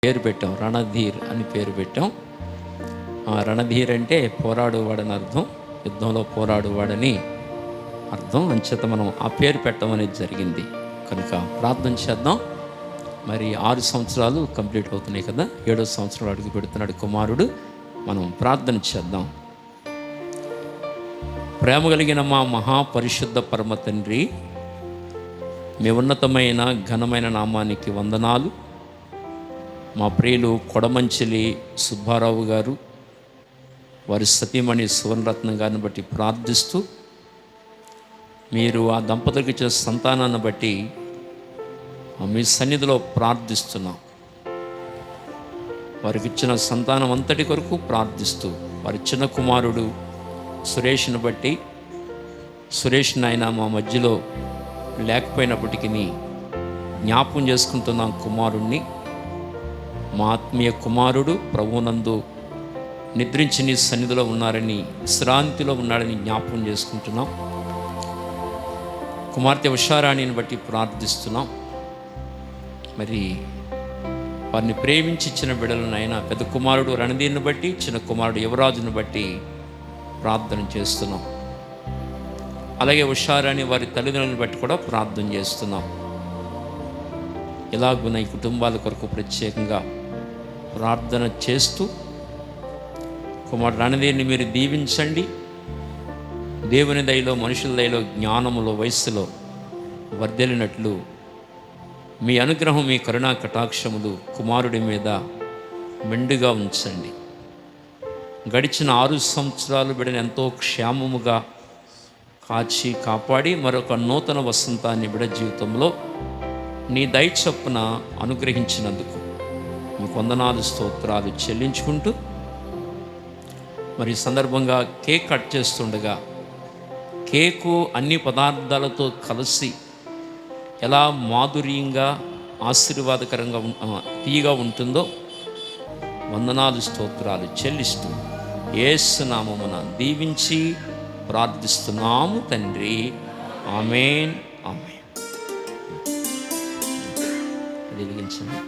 పేరు పెట్టాం, రణధీర్ అని పేరు పెట్టాం. రణధీర్ అంటే పోరాడువాడని అర్థం, యుద్ధంలో పోరాడువాడని అర్థం. అంచేత మనం ఆ పేరు పెట్టడం అనేది జరిగింది. కనుక ప్రార్థన చేద్దాం. మరి 6 సంవత్సరాలు కంప్లీట్ అవుతున్నాయి కదా, 7వ సంవత్సరంలో అడుగు పెడుతున్నాడు కుమారుడు. మనం ప్రార్థన చేద్దాం. ప్రేమ కలిగిన మా మహాపరిశుద్ధ పరమ తండ్రి, మీ ఉన్నతమైన ఘనమైన నామానికి వందనాలు. మా ప్రియులు కొడమంచిలి సుబ్బారావు గారు, వారి సతీమణి సువర్ణరత్నం గారిని బట్టి ప్రార్థిస్తూ, మీరు ఆ దంపతులకు ఇచ్చిన సంతానాన్ని బట్టి మీ సన్నిధిలో ప్రార్థిస్తున్నాం. వారికి ఇచ్చిన సంతానం అంతటి కొరకు ప్రార్థిస్తూ, వారి చిన్న కుమారుడు సురేష్ను బట్టి, సురేష్ నాయన మా మధ్యలో లేకపోయినప్పటికీ జ్ఞాపకం చేసుకుంటున్నాం కుమారుణ్ణి. మా ఆత్మీయ కుమారుడు ప్రభువునందు నిద్రించి నీ సన్నిధిలో ఉన్నారని, విశ్రాంతిలో ఉన్నాడని జ్ఞాపకం చేసుకుంటున్నాం. కుమార్తె ఉషారాణిని బట్టి ప్రార్థిస్తున్నాం. మరి వారిని ప్రేమించి ఇచ్చిన బిడ్డలను అయినా పెద్ద కుమారుడు రణధీర్ని బట్టి, చిన్న కుమారుడు యువరాజుని బట్టి ప్రార్థన చేస్తున్నాం. అలాగే ఉషారాణి వారి తల్లిదండ్రులను బట్టి కూడా ప్రార్థన చేస్తున్నాం. ఇలాగున్న ఈ కుటుంబాల కొరకు ప్రత్యేకంగా ప్రార్థన చేస్తూ, కుమారుడు రణధీర్ని మీరు దీవించండి. దేవుని దయలో, మనుషుల దయలో, జ్ఞానములో, వయస్సులో వర్ధిల్లినట్లు మీ అనుగ్రహం, మీ కరుణా కటాక్షములు కుమారుడి మీద మెండుగా ఉంచండి. గడిచిన 6 సంవత్సరాలు బిడ్డను ఎంతో క్షేమముగా కాచి కాపాడి మరొక నూతన వసంతాన్ని బిడ్డ జీవితంలో నీ దయ చొప్పున అనుగ్రహించినందుకు మీకు వందనాలు, స్తోత్రాలు చెల్లించుకుంటూ, మరి సందర్భంగా కేక్ కట్ చేస్తుండగా కేకు అన్ని పదార్థాలతో కలిసి ఎలా మాధుర్యంగా ఆశీర్వాదకరంగా తీయగా ఉంటుందో వందనాలు, స్తోత్రాలు చెల్లిస్తూ యేసు నామమున దీవించి ప్రార్థిస్తున్నాము తండ్రి. ఆమేన్, ఆమేన్. వెలిగించండి.